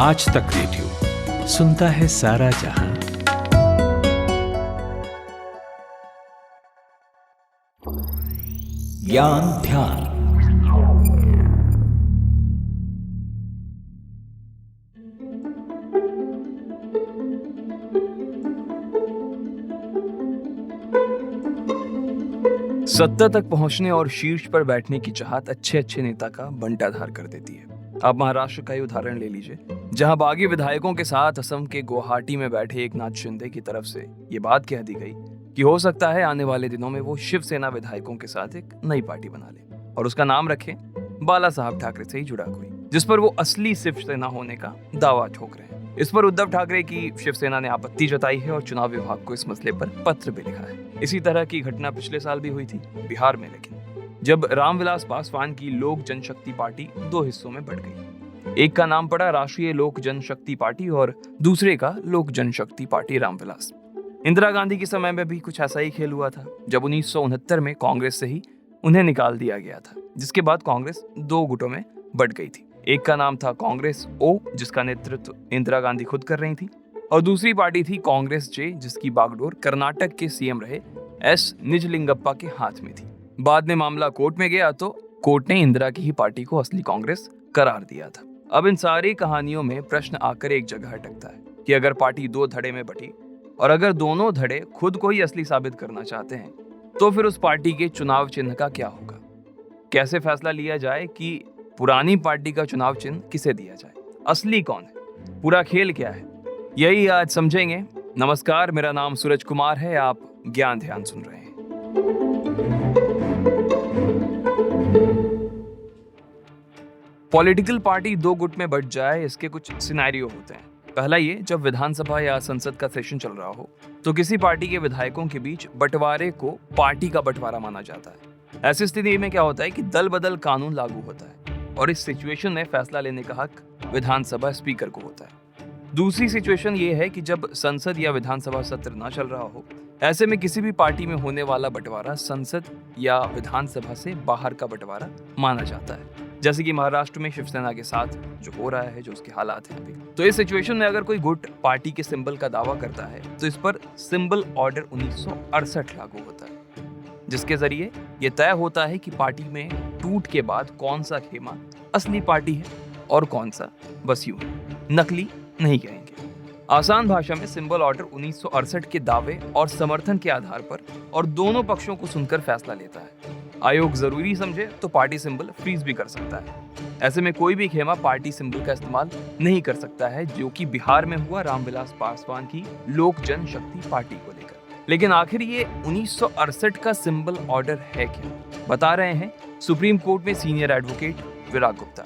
आज तक रेडियो सुनता है सारा जहां। ज्ञान ध्यान। सत्ता तक पहुंचने और शीर्ष पर बैठने की चाहत अच्छे नेता का बंटाधार कर देती है। आप महाराष्ट्र का ही उदाहरण ले लीजिए, जहां बागी विधायकों के साथ असम के गुवाहाटी में बैठे एकनाथ शिंदे की तरफ से ये बात कह दी गई कि हो सकता है आने वाले दिनों में वो शिवसेना विधायकों के साथ एक नई पार्टी बना ले और उसका नाम रखें बाला साहब ठाकरे से ही जुड़ा कोई, जिस पर वो असली शिवसेना होने का दावा ठोक रहे हैं। इस पर उद्धव ठाकरे की शिवसेना ने आपत्ति जताई है और चुनाव विभाग को इस मसले पर पत्र भी लिखा है। इसी तरह की घटना पिछले साल भी हुई थी बिहार में, लेकिन जब रामविलास पासवान की लोक जनशक्ति पार्टी दो हिस्सों में बंट गई। एक का नाम पड़ा राष्ट्रीय लोक जनशक्ति पार्टी और दूसरे का लोक जनशक्ति पार्टी रामविलास। इंदिरा गांधी के समय में भी कुछ ऐसा ही खेल हुआ था, जब 1969 में कांग्रेस से ही उन्हें निकाल दिया गया था, जिसके बाद कांग्रेस दो गुटों में बंट गई थी। एक का नाम था कांग्रेस ओ, जिसका नेतृत्व इंदिरा गांधी खुद कर रही थी, और दूसरी पार्टी थी कांग्रेस जे, जिसकी बागडोर कर्नाटक के सीएम रहे एस निजलिंगप्पा के हाथ में थी। बाद में मामला कोर्ट में गया तो कोर्ट ने इंदिरा की ही पार्टी को असली कांग्रेस करार दिया था। अब इन सारी कहानियों में प्रश्न आकर एक जगह अटकता है कि अगर पार्टी दो धड़े में बटी और अगर दोनों धड़े खुद को ही असली साबित करना चाहते हैं, तो फिर उस पार्टी के चुनाव चिन्ह का क्या होगा? कैसे फैसला लिया जाए कि पुरानी पार्टी का चुनाव चिन्ह किसे दिया जाए? असली कौन है? पूरा खेल क्या है? यही आज समझेंगे। नमस्कार, मेरा नाम सूरज कुमार है। आप ज्ञान ध्यान सुन रहे हैं। पॉलिटिकल पार्टी दो गुट में बंट जाए, इसके कुछ सिनेरियो होते हैं। पहला ये, जब विधानसभा या संसद का सेशन चल रहा हो तो किसी पार्टी के विधायकों के बीच बंटवारे को पार्टी का बंटवारा माना जाता है। ऐसी स्थिति में क्या होता है कि दल बदल कानून लागू होता है और इस सिचुएशन में फैसला लेने का हक विधानसभा स्पीकर को होता है। दूसरी सिचुएशन ये है कि जब संसद या विधानसभा सत्र ना चल रहा हो, ऐसे में किसी भी पार्टी में होने वाला बंटवारा संसद या विधानसभा से बाहर का बंटवारा माना जाता है, जैसे कि महाराष्ट्र में शिवसेना के साथ जो हो रहा है, जो उसके हालात हैं अभी। तो इस सिचुएशन में अगर कोई गुट पार्टी के सिंबल का दावा करता है तो इस पर सिंबल ऑर्डर 1968 लागू होता है, जिसके जरिए ये तय होता है कि पार्टी में टूट के बाद कौन सा खेमा असली पार्टी है और कौन सा बस यूं नकली नहीं कहेंगे। आसान भाषा में सिंबल ऑर्डर 1968 के दावे और समर्थन के आधार पर और दोनों पक्षों को सुनकर फैसला लेता है। आयोग जरूरी समझे तो पार्टी सिंबल फ्रीज भी कर सकता है। ऐसे में कोई भी खेमा पार्टी सिंबल का इस्तेमाल नहीं कर सकता है, जो कि बिहार में हुआ रामविलास पासवान की लोक जनशक्ति पार्टी को लेकर। लेकिन आखिर ये 1968 का सिंबल ऑर्डर है क्या? बता रहे हैं सुप्रीम कोर्ट में सीनियर एडवोकेट विराग गुप्ता।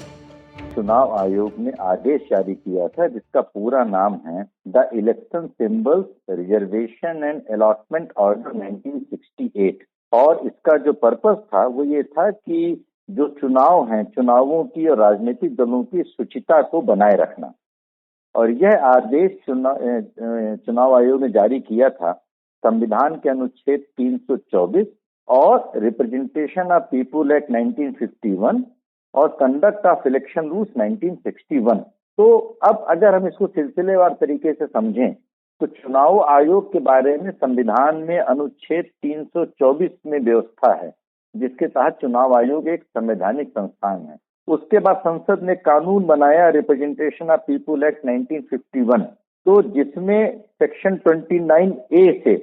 चुनाव आयोग ने आदेश जारी किया था जिसका पूरा नाम है the election symbols reservation and allotment order 1968। और इसका जो पर्पस था वो ये था कि जो चुनाव हैं, चुनावों की और राजनीतिक दलों की शुचिता को बनाए रखना। और यह आदेश चुनाव आयोग ने जारी किया था संविधान के अनुच्छेद 324 और रिप्रेजेंटेशन ऑफ पीपुल एक्ट 1951 और कंडक्ट ऑफ इलेक्शन रूल्स 1961। तो अब अगर हम इसको सिलसिलेवार तरीके से समझें तो चुनाव आयोग के बारे में संविधान में अनुच्छेद 324 में व्यवस्था है, जिसके तहत चुनाव आयोग एक संवैधानिक संस्थान है। उसके बाद संसद ने कानून बनाया रिप्रेजेंटेशन ऑफ पीपुल एक्ट 1951, तो जिसमें सेक्शन 29A से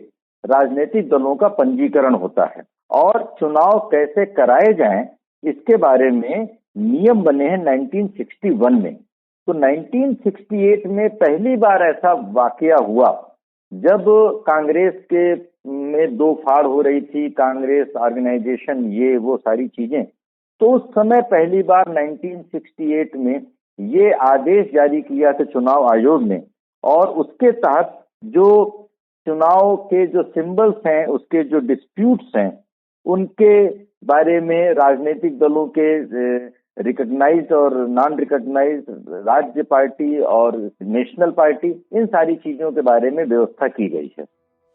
राजनीतिक दलों का पंजीकरण होता है और चुनाव कैसे कराए जाएं इसके बारे में नियम बने हैं 1961 में। तो 1968 में पहली बार ऐसा वाकया हुआ जब कांग्रेस के में दो फाड़ हो रही थी, कांग्रेस ऑर्गेनाइजेशन, ये वो सारी चीजें। तो उस समय पहली बार 1968 में ये आदेश जारी किया था चुनाव आयोग ने, और उसके तहत जो चुनाव के जो सिंबल्स हैं, उसके जो डिस्प्यूट्स हैं, उनके बारे में राजनीतिक दलों के रिकॉग्नाइज्ड और नॉन रिकॉग्नाइज्ड राज्य पार्टी और नेशनल पार्टी, इन सारी चीजों के बारे में व्यवस्था की गई है।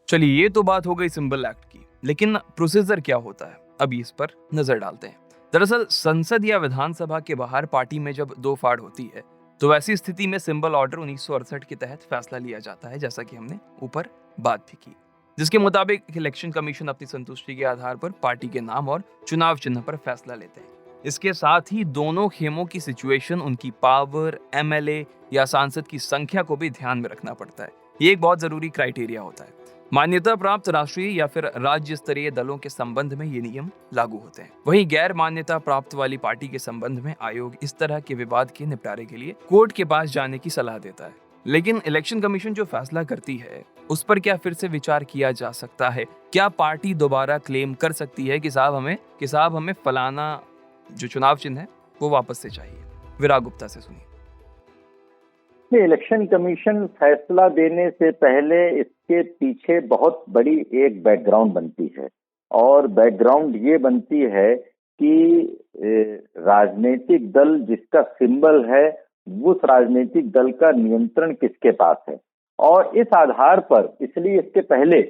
चलिए, ये तो बात हो गई सिंबल एक्ट की, लेकिन प्रोसीजर क्या होता है, अभी इस पर नजर डालते हैं। दरअसल संसद या विधानसभा के बाहर पार्टी में जब दो फाड़ होती है तो वैसी स्थिति में सिंबल ऑर्डर 1968 के तहत फैसला लिया जाता है, जैसा कि हमने ऊपर बात भी की, जिसके मुताबिक इलेक्शन कमीशन अपनी संतुष्टि के आधार पर पार्टी के नाम और चुनाव चिन्ह पर फैसला लेते हैं। इसके साथ ही दोनों खेमों की सिचुएशन, उनकी पावर, एमएलए या सांसद की संख्या को भी ध्यान में रखना पड़ता है। ये एक बहुत जरूरी क्राइटेरिया होता है। मान्यता प्राप्त राष्ट्रीय या फिर राज्य स्तरीय दलों के संबंध में ये नियम लागू होते हैं। वहीं गैर मान्यता प्राप्त वाली पार्टी के संबंध में आयोग इस तरह के विवाद के निपटारे के लिए कोर्ट के पास जाने की सलाह देता है। लेकिन इलेक्शन कमीशन जो फैसला करती है उस पर क्या फिर से विचार किया जा सकता है? क्या पार्टी दोबारा क्लेम कर सकती है कि साहब हमें फलाना जो चुनाव चिन्ह है वो वापस से चाहिए? विराग गुप्ता से सुनिए। इलेक्शन कमीशन फैसला देने से पहले इसके पीछे बहुत बड़ी एक बैकग्राउंड बनती है, और बैकग्राउंड ये बनती है कि राजनीतिक दल जिसका सिंबल है उस राजनीतिक दल का नियंत्रण किसके पास है, और इस आधार पर इसलिए इसके पहले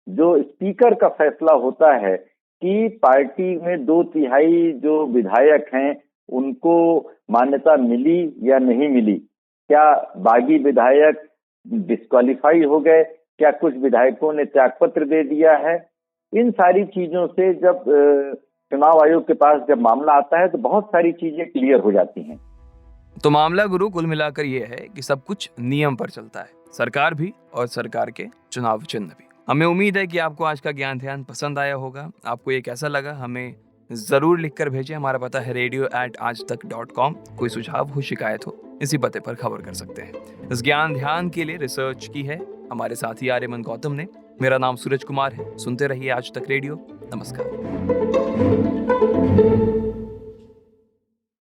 जो स्पीकर का फैसला होता है कि पार्टी में 2/3 जो विधायक हैं उनको मान्यता मिली या नहीं मिली, क्या बागी विधायक डिस्क्वालीफाई हो गए, क्या कुछ विधायकों ने त्यागपत्र दे दिया है, इन सारी चीजों से जब चुनाव आयोग के पास जब मामला आता है तो बहुत सारी चीजें क्लियर हो जाती हैं। तो मामला गुरु कुल मिलाकर ये है कि सब कुछ नियम पर चलता है, सरकार भी और सरकार के चुनाव चिन्ह भी। हमें उम्मीद है कि आपको आज का ज्ञान ध्यान पसंद आया होगा। आपको ये कैसा लगा हमें जरूर लिखकर भेजें। हमारा पता है radio@aajtak.com। कोई सुझाव हो, शिकायत हो, इसी पते पर खबर कर सकते हैं। इस ज्ञान ध्यान के लिए रिसर्च की है हमारे साथी आर्यमन गौतम ने। मेरा नाम सूरज कुमार है। सुनते रहिए आज तक रेडियो। नमस्कार।